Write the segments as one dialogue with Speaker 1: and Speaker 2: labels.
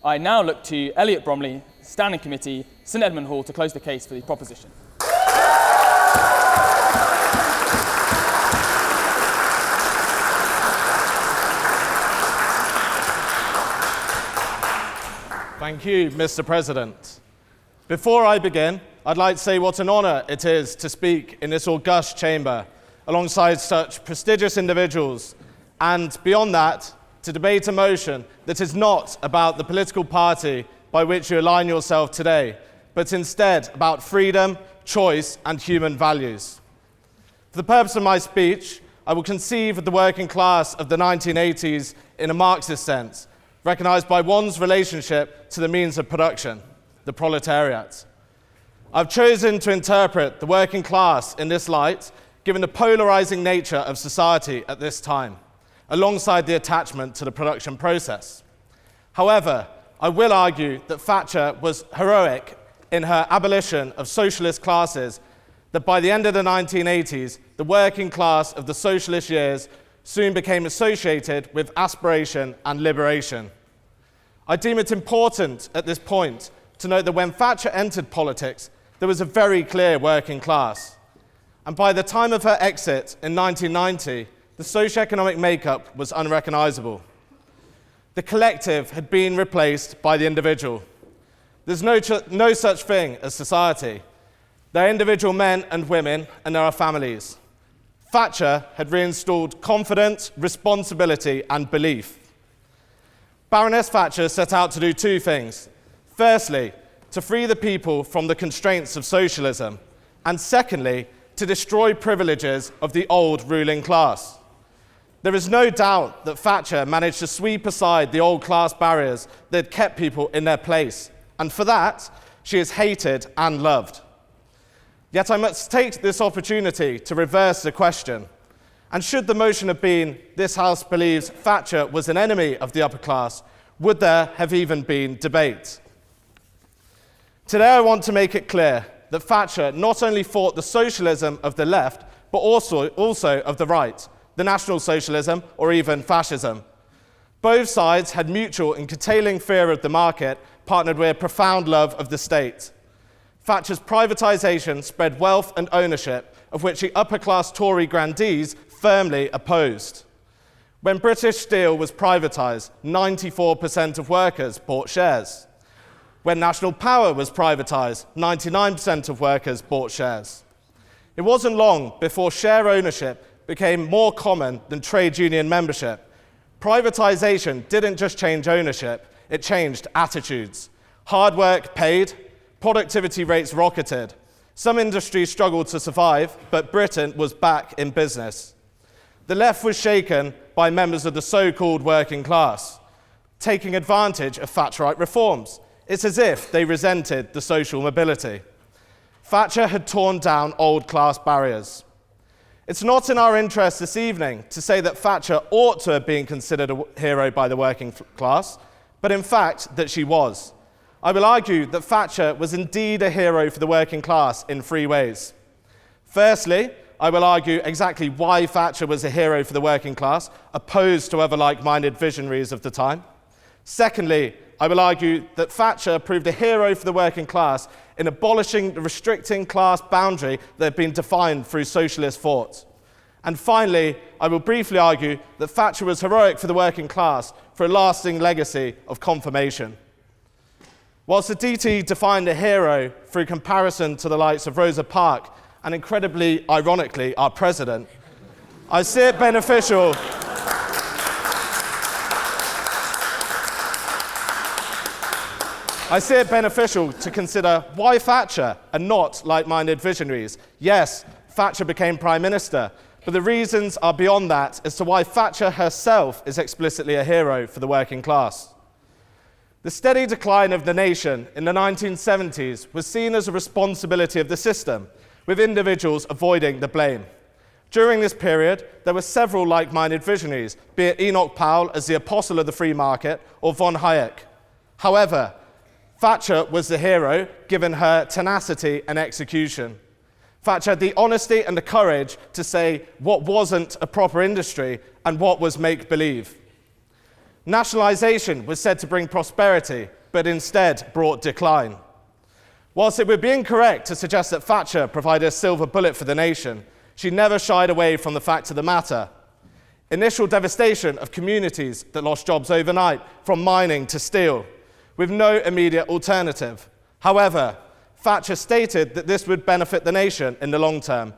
Speaker 1: I now look to Elliot Bromley, Standing Committee, St Edmund Hall, to close the case for the proposition.
Speaker 2: Thank you, Mr. President. Before I begin, I'd like to say what an honour it is to speak in this august chamber alongside such prestigious individuals, and beyond that, to debate a motion that is not about the political party by which you align yourself today, but instead about freedom, choice, and human values. For the purpose of my speech, I will conceive of the working class of the 1980s in a Marxist sense, recognised by one's relationship to the means of production, the proletariat. I've chosen to interpret the working class in this light, given the polarising nature of society at this time, alongside the attachment to the production process. However, I will argue that Thatcher was heroic in her abolition of socialist classes, that by the end of the 1980s, the working class of the socialist years soon became associated with aspiration and liberation. I deem it important at this point to note that when Thatcher entered politics, there was a very clear working class. And by the time of her exit in 1990, the socio-economic makeup was unrecognisable. The collective had been replaced by the individual. There's no such thing as society. There are individual men and women, and there are families. Thatcher had reinstalled confidence, responsibility, and belief. Baroness Thatcher set out to do two things. Firstly, to free the people from the constraints of socialism, and secondly, to destroy privileges of the old ruling class. There is no doubt that Thatcher managed to sweep aside the old class barriers that had kept people in their place, and for that, she is hated and loved. Yet I must take this opportunity to reverse the question. And should the motion have been, this House believes Thatcher was an enemy of the upper class, would there have even been debate? Today I want to make it clear that Thatcher not only fought the socialism of the left, but also of the right, the National Socialism or even fascism. Both sides had mutual and curtailing fear of the market, partnered with a profound love of the state. Thatcher's privatisation spread wealth and ownership, of which the upper-class Tory grandees firmly opposed. When British Steel was privatised, 94% of workers bought shares. When National Power was privatised, 99% of workers bought shares. It wasn't long before share ownership became more common than trade union membership. Privatisation didn't just change ownership, it changed attitudes. Hard work paid, productivity rates rocketed. Some industries struggled to survive, but Britain was back in business. The left was shaken by members of the so-called working class, taking advantage of Thatcherite reforms. It's as if they resented the social mobility. Thatcher had torn down old class barriers. It's not in our interest this evening to say that Thatcher ought to have been considered a hero by the working class, but in fact that she was. I will argue that Thatcher was indeed a hero for the working class in three ways. Firstly, I will argue exactly why Thatcher was a hero for the working class, opposed to other like-minded visionaries of the time. Secondly, I will argue that Thatcher proved a hero for the working class in abolishing the restricting class boundary that had been defined through socialist thought. And finally, I will briefly argue that Thatcher was heroic for the working class for a lasting legacy of confirmation. Whilst the DT defined a hero through comparison to the likes of Rosa Parks, and incredibly ironically, our president, I see it beneficial to consider why Thatcher and not like-minded visionaries. Yes, Thatcher became Prime Minister, but the reasons are beyond that as to why Thatcher herself is explicitly a hero for the working class. The steady decline of the nation in the 1970s was seen as a responsibility of the system, with individuals avoiding the blame. During this period, there were several like-minded visionaries, be it Enoch Powell as the apostle of the free market or von Hayek. However, Thatcher was the hero, given her tenacity and execution. Thatcher had the honesty and the courage to say what wasn't a proper industry and what was make-believe. Nationalisation was said to bring prosperity, but instead brought decline. Whilst it would be incorrect to suggest that Thatcher provided a silver bullet for the nation, she never shied away from the fact of the matter. Initial devastation of communities that lost jobs overnight, from mining to steel, with no immediate alternative. However, Thatcher stated that this would benefit the nation in the long term.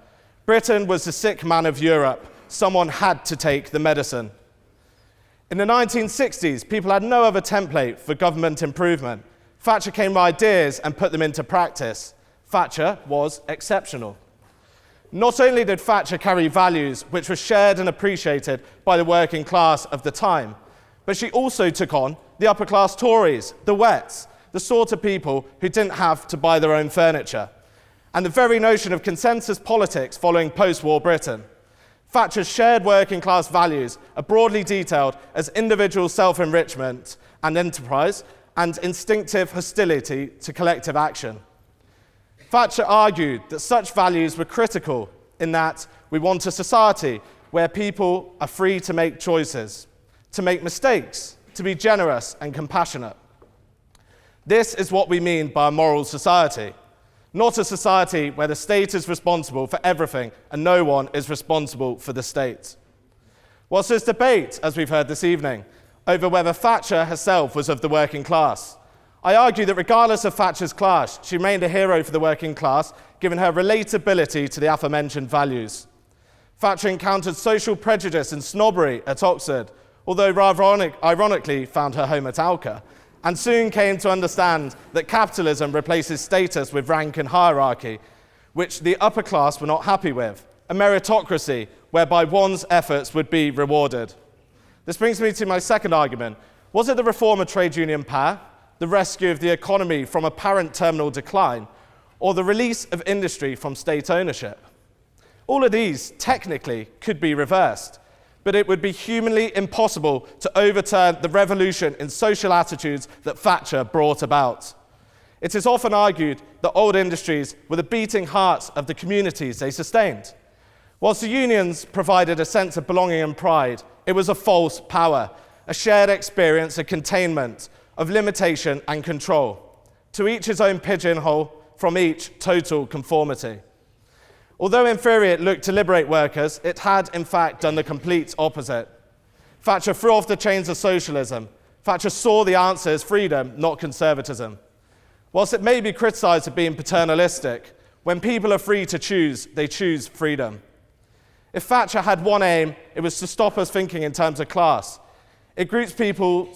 Speaker 2: Britain was the sick man of Europe. Someone had to take the medicine. In the 1960s, people had no other template for government improvement. Thatcher came with ideas and put them into practice. Thatcher was exceptional. Not only did Thatcher carry values which were shared and appreciated by the working class of the time, but she also took on the upper class Tories, the Wets, the sort of people who didn't have to buy their own furniture, and the very notion of consensus politics following post-war Britain. Thatcher's shared working class values are broadly detailed as individual self-enrichment and enterprise, and instinctive hostility to collective action. Thatcher argued that such values were critical in that we want a society where people are free to make choices, to make mistakes, to be generous and compassionate. This is what we mean by a moral society, not a society where the state is responsible for everything and no one is responsible for the state. Whilst there's debate, as we've heard this evening, over whether Thatcher herself was of the working class, I argue that regardless of Thatcher's class, she remained a hero for the working class, given her relatability to the aforementioned values. Thatcher encountered social prejudice and snobbery at Oxford, although rather ironically found her home at Alca, and soon came to understand that capitalism replaces status with rank and hierarchy, which the upper class were not happy with, a meritocracy whereby one's efforts would be rewarded. This brings me to my second argument. Was it the reform of trade union power, the rescue of the economy from apparent terminal decline, or the release of industry from state ownership? All of these, technically, could be reversed, but it would be humanly impossible to overturn the revolution in social attitudes that Thatcher brought about. It is often argued that old industries were the beating hearts of the communities they sustained. Whilst the unions provided a sense of belonging and pride, it was a false power, a shared experience of containment, of limitation and control. To each his own pigeonhole, from each total conformity. Although in theory it looked to liberate workers, it had in fact done the complete opposite. Thatcher threw off the chains of socialism. Thatcher saw the answer as freedom, not conservatism. Whilst it may be criticised for being paternalistic, when people are free to choose, they choose freedom. If Thatcher had one aim, it was to stop us thinking in terms of class. It groups people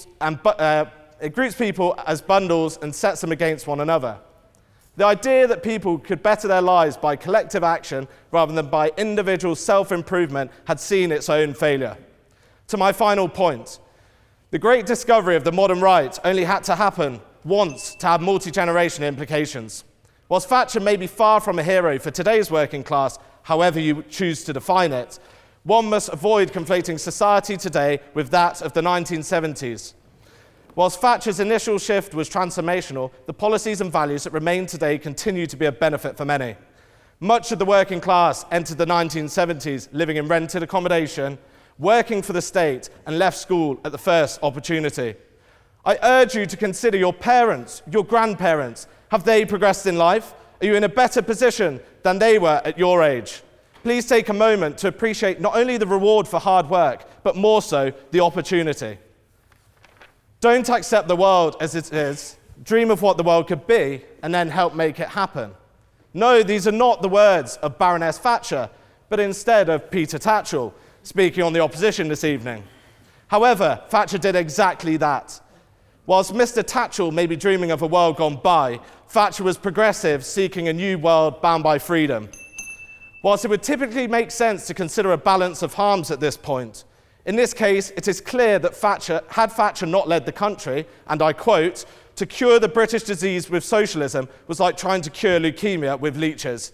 Speaker 2: as bundles and sets them against one another. The idea that people could better their lives by collective action rather than by individual self-improvement had seen its own failure. To my final point, the great discovery of the modern right only had to happen once to have multi-generation implications. Whilst Thatcher may be far from a hero for today's working class, however you choose to define it, one must avoid conflating society today with that of the 1970s. Whilst Thatcher's initial shift was transformational, the policies and values that remain today continue to be a benefit for many. Much of the working class entered the 1970s living in rented accommodation, working for the state, and left school at the first opportunity. I urge you to consider your parents, your grandparents. Have they progressed in life? Are you in a better position than they were at your age? Please take a moment to appreciate not only the reward for hard work, but more so the opportunity. Don't accept the world as it is, dream of what the world could be, and then help make it happen. No, these are not the words of Baroness Thatcher, but instead of Peter Tatchell, speaking on the opposition this evening. However, Thatcher did exactly that. Whilst Mr. Tatchell may be dreaming of a world gone by, Thatcher was progressive, seeking a new world bound by freedom. Whilst it would typically make sense to consider a balance of harms at this point, in this case, it is clear that had Thatcher not led the country, and I quote, "to cure the British disease with socialism was like trying to cure leukemia with leeches."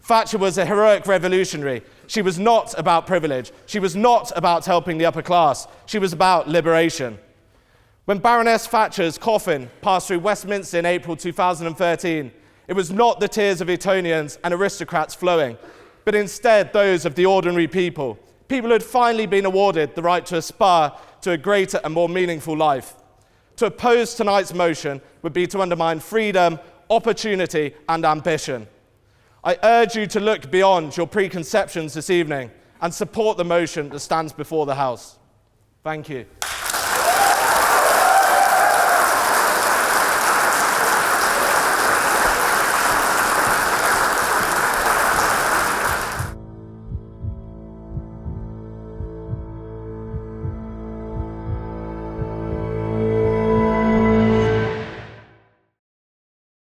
Speaker 2: Thatcher was a heroic revolutionary. She was not about privilege. She was not about helping the upper class. She was about liberation. When Baroness Thatcher's coffin passed through Westminster in April 2013, it was not the tears of Etonians and aristocrats flowing, but instead those of the ordinary people. People who had finally been awarded the right to aspire to a greater and more meaningful life. To oppose tonight's motion would be to undermine freedom, opportunity, and ambition. I urge you to look beyond your preconceptions this evening and support the motion that stands before the House. Thank you.